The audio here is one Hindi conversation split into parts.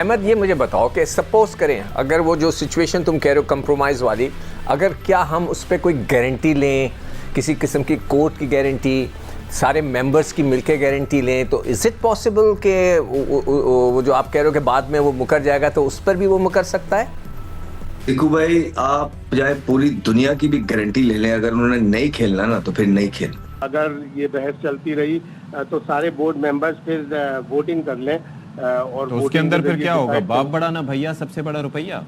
अहमद, ये मुझे बताओ कि सपोज करें अगर वो जो सिचुएशन तुम कह रहे हो कंप्रोमाइज़ वाली, अगर क्या हम उस पर कोई गारंटी लें, किसी किस्म की कोर्ट की गारंटी, सारे मेंबर्स की मिलके गारंटी लें, तो इज़ इट पॉसिबल कि वो जो आप कह रहे हो कि बाद में वो मुकर जाएगा तो उस पर भी वो मुकर सकता है? देखो भाई, आप चाहे पूरी दुनिया की भी गारंटी ले लें, अगर उन्होंने नहीं खेलना ना तो फिर नहीं खेल। अगर ये बहस चलती रही तो सारे बोर्ड मेंबर्स फिर वोटिंग कर लें और तो उसके अंदर फिर क्या होगा? बाप बड़ा ना भैया, सबसे बड़ा रुपया।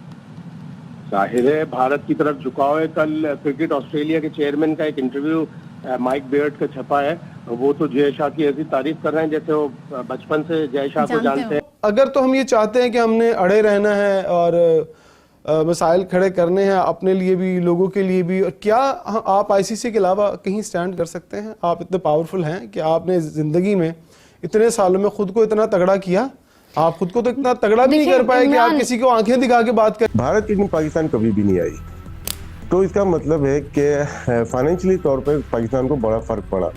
जाहिर है भारत की तरफ झुकाव है। कल क्रिकेट ऑस्ट्रेलिया के चेयरमैन का एक इंटरव्यू माइक बेयर्ड का छपा है, वो तो जय शाह की ऐसी तारीफ कर रहे हैं जैसे वो बचपन से जय शाह को जानते हैं। अगर तो हम ये चाहते हैं कि हमने अड़े रहना है और मसाइल खड़े करने हैं अपने लिए भी, लोगों के लिए भी, और क्या आप आईसीसी के अलावा कहीं स्टैंड कर सकते हैं? आप इतने पावरफुल हैं कि आपने ज़िंदगी में इतने सालों में खुद को इतना तगड़ा किया, आप खुद को तो इतना तगड़ा भी नहीं कर पाए कि आप किसी को आंखें दिखा के बात करें। भारत की टीम पाकिस्तान कभी भी नहीं आई, तो इसका मतलब है कि फाइनेंशियली तौर पर पाकिस्तान को बड़ा फर्क पड़ा,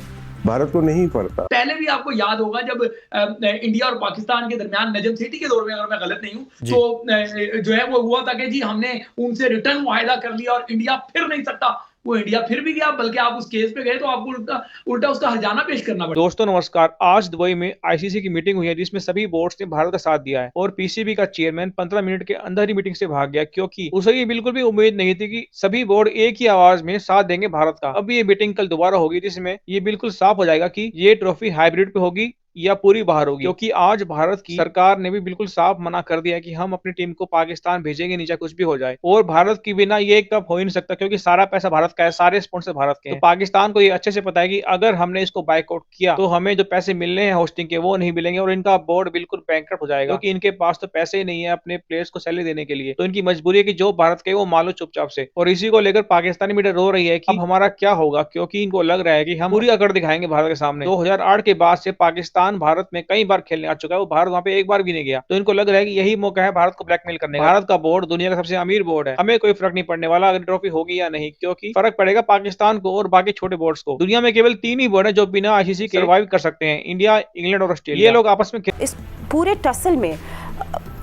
भारत को नहीं पड़ता। पहले भी आपको याद होगा जब इंडिया और पाकिस्तान के दरमियान नजम सेठी के दौर में, अगर मैं गलत नहीं हूं, तो जो है वो हुआ था कि जी हमने उनसे रिटर्न मुआहदा कर लिया और इंडिया फिर नहीं सकता। वो इंडिया फिर भी गया, बल्कि आप उस केस पे गए तो आपको उल्टा उसका हर्जाना पेश करना पड़ा। दोस्तों नमस्कार, आज दुबई में आईसीसी की मीटिंग हुई है जिसमें सभी बोर्ड्स ने भारत का साथ दिया है और पीसीबी का चेयरमैन 15 मिनट के अंदर ही मीटिंग से भाग गया, क्योंकि उसे ये बिल्कुल भी उम्मीद नहीं थी कि सभी बोर्ड एक ही आवाज में साथ देंगे भारत का। अब ये मीटिंग कल दोबारा होगी जिसमें ये बिल्कुल साफ हो जाएगा कि ये ट्रॉफी हाइब्रिड पे होगी या पूरी बाहर होगी, क्योंकि आज भारत की सरकार ने भी बिल्कुल साफ मना कर दिया है कि हम अपनी टीम को पाकिस्तान भेजेंगे नहीं, चाहे कुछ भी हो जाए। और भारत की बिना ये कप हो ही नहीं सकता, क्योंकि सारा पैसा भारत का है, सारे स्पॉन्सर भारत के हैं। तो पाकिस्तान को ये अच्छे से पता है कि अगर हमने इसको बाइकआउट किया तो हमें जो पैसे मिलने हैं होस्टिंग के वो नहीं मिलेंगे और इनका बोर्ड बिल्कुल बैंकरप्ट हो जाएगा, क्योंकि इनके पास तो पैसे ही नहीं है अपने प्लेयर्स को सैलरी देने के लिए। तो इनकी मजबूरी है कि जो भारत के वो मालो चुपचाप से। और इसी को लेकर पाकिस्तानी मीडिया रो रही है कि अब हमारा क्या होगा, क्योंकि इनको लग रहा है कि हम पूरी अकड़ दिखाएंगे भारत के सामने। 2008 के बाद से पाकिस्तान भारत में कई बार खेलने आ चुका है, वो भारत वहां पे एक बार भी नहीं गया। तो इनको लग रहा है कि यही मौका है भारत को ब्लैकमेल करने का। भारत का बोर्ड दुनिया का सबसे अमीर बोर्ड है, हमें कोई फर्क नहीं पड़ने वाला अगर ट्रॉफी होगी या नहीं, क्योंकि फर्क पड़ेगा पाकिस्तान को और बाकी छोटे बोर्ड्स को। दुनिया में केवल 3 ही बोर्ड है जो बिना आईसीसी के सर्वाइव कर सकते हैं, इंडिया, इंग्लैंड और ऑस्ट्रेलिया। ये लोग आपस में इस पूरे टसल में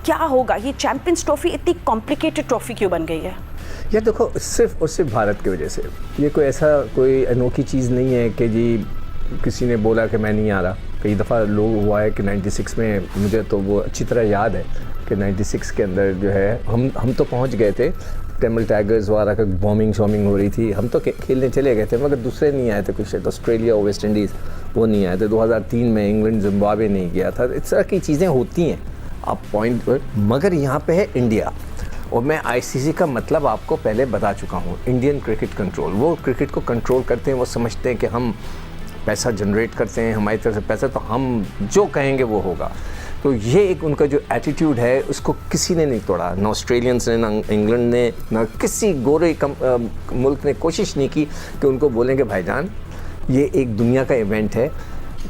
क्या होगा? ये चैंपियंस ट्रॉफी इतनी कॉम्प्लिकेटेड ट्रॉफी क्यों बन गई है? ये देखो, सिर्फ और सिर्फ भारत की वजह से। ये कोई ऐसा कोई अनोखी चीज़ नहीं है कि जी किसी ने बोला कि मैं नहीं आ रहा। कई दफ़ा लोग हुआ है कि 96 में, मुझे तो वो अच्छी तरह याद है कि 96 के अंदर जो है हम तो पहुंच गए थे, तमिल टाइगर्स वगैरह का बॉम्बिंग शॉमिंग हो रही थी, हम तो खेलने चले गए थे, मगर दूसरे नहीं आए थे। कुछ ऑस्ट्रेलिया और वेस्ट इंडीज़ वो नहीं आए थे। 2003 में इंग्लैंड जिम्बाब्वे नहीं गया था। इस तरह की चीज़ें होती हैं आप पॉइंट पर। मगर यहाँ पे है इंडिया, और मैं आईसीसी का मतलब आपको पहले बता चुका हूँ, इंडियन क्रिकेट कंट्रोल। वो क्रिकेट को कंट्रोल करते हैं, वो समझते हैं कि हम पैसा जनरेट करते हैं, हमारी तरफ से पैसा, तो हम जो कहेंगे वो होगा। तो ये एक उनका जो एटीट्यूड है उसको किसी ने नहीं तोड़ा, ना ऑस्ट्रेलियंस ने, ना इंग्लैंड ने, ना किसी गोरे मुल्क ने कोशिश नहीं की कि उनको बोलें कि भाईजान ये एक दुनिया का इवेंट है,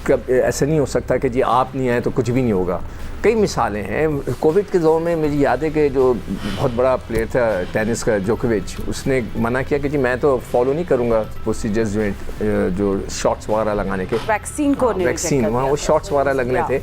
कब ऐसा नहीं हो सकता कि जी आप नहीं आए तो कुछ भी नहीं होगा। कई मिसालें हैं। कोविड के दौर में मुझे याद है कि जो बहुत बड़ा प्लेयर था टेनिस का, जोकोविच, उसने मना किया कि जी मैं तो फॉलो नहीं करूँगा प्रोसीजर्स जो शॉट्स वगैरह लगाने के, वैक्सीन वहाँ वो शॉट्स वगैरह लगने थे।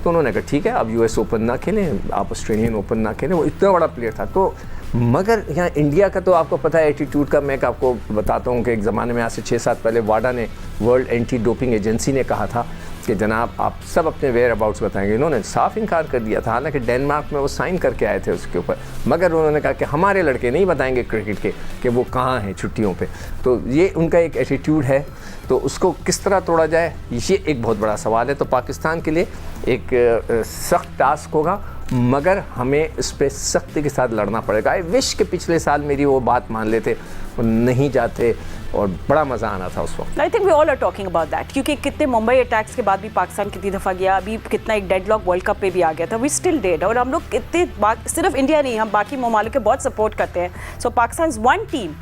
तो उन्होंने कहा ठीक है, अब यूएस ओपन ना खेलें, आप ऑस्ट्रेलियन ओपन ना खेलें। वो इतना बड़ा प्लेयर था। तो मगर यहाँ इंडिया का तो आपको पता है एटीट्यूड का। मैं आपको बताता हूँ कि एक ज़माने में, आज से 6 साल पहले, वाडा ने, वर्ल्ड एंटी डोपिंग एजेंसी ने कहा था कि जनाब आप सब अपने वेयर अबाउट्स बताएंगे। इन्होंने साफ इनकार कर दिया था, हालांकि डेनमार्क में वो साइन करके आए थे उसके ऊपर, मगर उन्होंने कहा कि हमारे लड़के नहीं बताएंगे क्रिकेट के कि वो कहाँ हैं छुट्टियों पे। तो ये उनका एक एटीट्यूड है, तो उसको किस तरह तोड़ा जाए ये एक बहुत बड़ा सवाल है। तो पाकिस्तान के लिए एक सख्त टास्क होगा, मगर हमें इस पर सख्ती के साथ लड़ना पड़ेगा। आई विश के पिछले साल मेरी वो बात मान लेते, वो नहीं जाते और बड़ा मज़ा आना था उस वक्त। I think we all are talking about that, क्योंकि कितने मुंबई अटैक्स के बाद भी पाकिस्तान कितनी दफ़ा गया, अभी कितना एक डेडलॉक वर्ल्ड कप पे भी आ गया था, वी स्टिल डेड। और हम लोग कितने बात, सिर्फ इंडिया नहीं, हम बाकी ममालिक के बहुत सपोर्ट करते हैं। So Pakistan is one team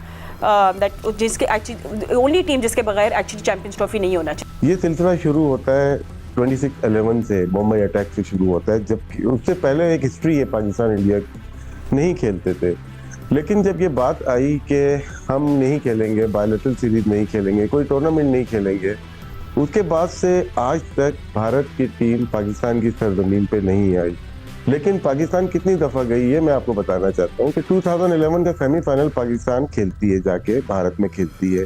that जिसके एक्चुअली ओनली टीम जिसके बगैर एक्चुअली चैंपियंस ट्रॉफी नहीं होना चाहिए। ये सिलसिला शुरू होता है 26/11 से, मुंबई अटैक से शुरू होता है, जबकि उससे पहले एक हिस्ट्री है, पाकिस्तान इंडिया नहीं खेलते थे। लेकिन जब ये बात आई कि हम नहीं खेलेंगे, बायलैटरल सीरीज नहीं खेलेंगे, कोई टूर्नामेंट नहीं खेलेंगे, उसके बाद से आज तक भारत की टीम पाकिस्तान की सरजमीन पे नहीं आई। लेकिन पाकिस्तान कितनी दफा गई है मैं आपको बताना चाहता हूँ कि 2011 का सेमीफाइनल पाकिस्तान खेलती है, जाके भारत में खेलती है।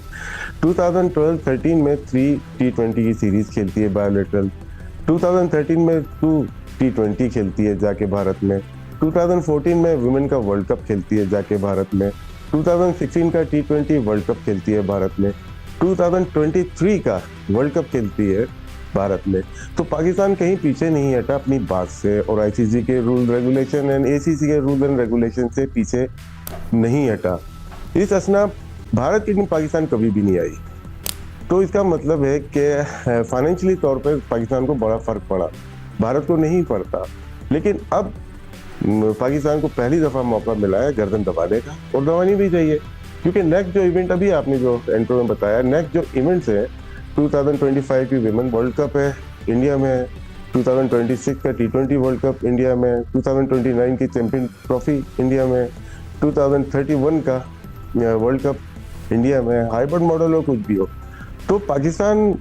2012-13 में 3 T20 की सीरीज खेलती है बायोलेटरल। 2013 में 2 T20 खेलती है जाके भारत में। 2014 में वुमेन का वर्ल्ड कप खेलती है जाके भारत में। 2016 का T20 वर्ल्ड कप खेलती है भारत में। 2023 का वर्ल्ड कप खेलती है भारत में। तो पाकिस्तान कहीं पीछे नहीं हटा अपनी बात से, और आईसीसी के रूल रेगुलेशन एंड एसीसी के रूल एंड रेगुलेशन से पीछे नहीं हटा। इस असना भारत की टीम पाकिस्तान कभी भी नहीं आई। तो इसका मतलब है कि फाइनेंशियली तौर पर पाकिस्तान को बड़ा फर्क पड़ा, भारत को नहीं पड़ता। लेकिन अब पाकिस्तान को पहली दफा मौका मिला है गर्दन दबाने का, और दबानी भी चाहिए, क्योंकि नेक्स्ट जो इवेंट अभी आपने जो इंट्रो में बताया, नेक्स्ट जो इवेंट्स है 2025 की विमेन वर्ल्ड कप है इंडिया में, 2026 का T20 वर्ल्ड कप इंडिया में, 2029 की चैंपियन ट्रॉफी इंडिया में, 2031 का वर्ल्ड कप इंडिया में, हाइब्रिड मॉडल हो कुछ भी हो, तो पाकिस्तान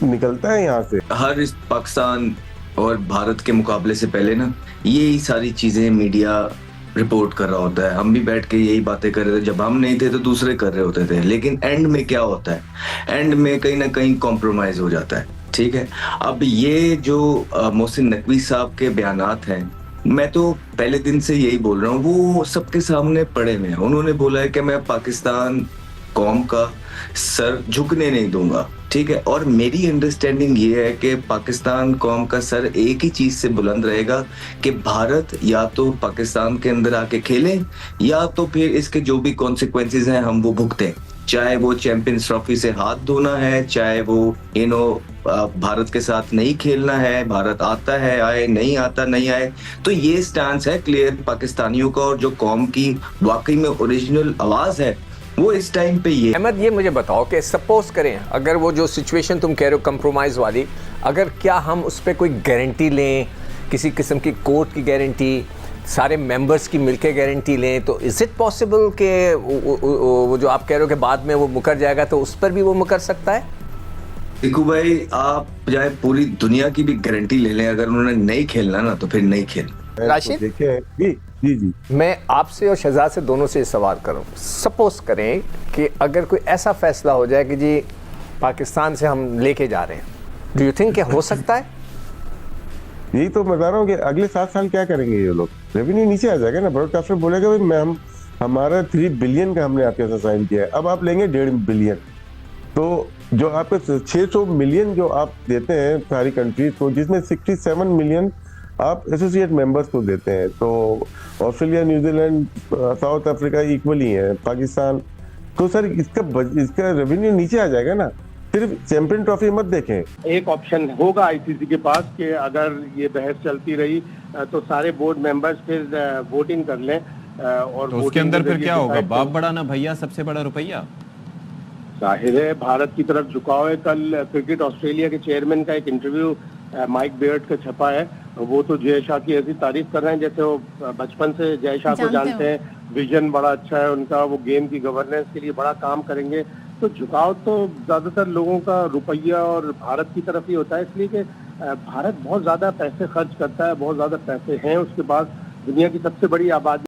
निकलता है यहाँ से। हर इस पाकिस्तान और भारत के मुकाबले से पहले ना यही सारी चीजें मीडिया रिपोर्ट कर रहा होता है। हम भी बैठ के यही बातें कर रहे थे, जब हम नहीं थे तो दूसरे कर रहे होते थे। लेकिन एंड में क्या होता है, एंड में कहीं ना कहीं कॉम्प्रोमाइज हो जाता है। ठीक है, अब ये जो मोहसिन नकवी साहब के बयानात हैं, मैं तो पहले दिन से यही बोल रहा हूँ, वो सबके सामने पड़े हुए हैं। उन्होंने बोला है कि मैं पाकिस्तान कौम का सर झुकने नहीं दूंगा। ठीक है, और मेरी अंडरस्टैंडिंग ये है कि पाकिस्तान कौम का सर एक ही चीज से बुलंद रहेगा कि भारत या तो पाकिस्तान के अंदर आके खेले, या तो फिर इसके जो भी कॉन्सिक्वेंसेस हैं हम वो भुगतें। चाहे वो चैंपियंस ट्रॉफी से हाथ धोना है, चाहे वो भारत के साथ नहीं खेलना है, भारत आता है आए, नहीं आता नहीं आए। तो ये स्टैंस है क्लियर पाकिस्तानियों का, और जो कौम की वाकई में ओरिजिनल आवाज है वो इस टाइम पे ये। अहमद, ये मुझे बताओ कि सपोज करें अगर वो जो सिचुएशन तुम कह रहे हो कंप्रोमाइज़ वाली, अगर क्या हम उस पर कोई गारंटी लें, किसी किस्म की कोर्ट की गारंटी, सारे मेंबर्स की मिलकर गारंटी लें, तो इज़ इट पॉसिबल कि वो जो आप कह रहे हो कि बाद में वो मुकर जाएगा, तो उस पर भी वो मुकर सकता है? देखो भाई, आप चाहे पूरी दुनिया की भी गारंटी ले लें, अगर उन्होंने नहीं खेलना ना तो फिर नहीं खेल। राशिद, देखिए जी मैं आपसे और शहजाद से दोनों से सवाल करूं। सपोज करें कि अगर कोई ऐसा फैसला हो जाए कि जी पाकिस्तान से हम लेके जा रहे हैं, डू यू थिंक हो सकता है? यही तो बता रहा हूँ कि अगले 7 साल क्या करेंगे ये लोग, रेवेन्यू नीचे आ जाएगा ना। ब्रॉडकास्टर बोलेगा भाई मैं हमारा 3 बिलियन का हमने आपके साथ साइन किया है, अब आप लेंगे 1.5 बिलियन। तो जो आपके 600 मिलियन जो आप देते हैं सारी कंट्रीज को, जिसमें 67 मिलियन आप एसोसिएट मेंबर्स को देते हैं, तो Australia, New Zealand, south Africa equally है, पाकिस्तान, तो सर इसका रेवेन्यू नीचे आ जाएगा ना। सिर्फ चैंपियन ट्रॉफी मत देखें। एक ऑप्शन होगा आईसीसी के पास कि अगर ये बहस चलती रही तो सारे बोर्ड मेंबर्स फिर वोटिंग कर लें, और तो उसके अंदर फिर क्या होगा, बाप बड़ा ना भैया सबसे बड़ा रुपया। जाहिर है भारत की तरफ झुकाव है। कल क्रिकेट ऑस्ट्रेलिया के चेयरमैन का एक इंटरव्यू माइक बेयर्ड का छपा है, वो तो जय शाह की ऐसी तारीफ कर रहे हैं जैसे वो बचपन से जय शाह को जानते हैं, विजन बड़ा अच्छा है उनका, वो गेम की गवर्नेंस के लिए बड़ा काम करेंगे। तो झुकाव तो ज्यादातर लोगों का रुपया और भारत की तरफ ही होता है, इसलिए कि भारत बहुत ज्यादा पैसे खर्च करता है, बहुत ज्यादा पैसे हैं उसके पास, दुनिया की सबसे बड़ी आबादी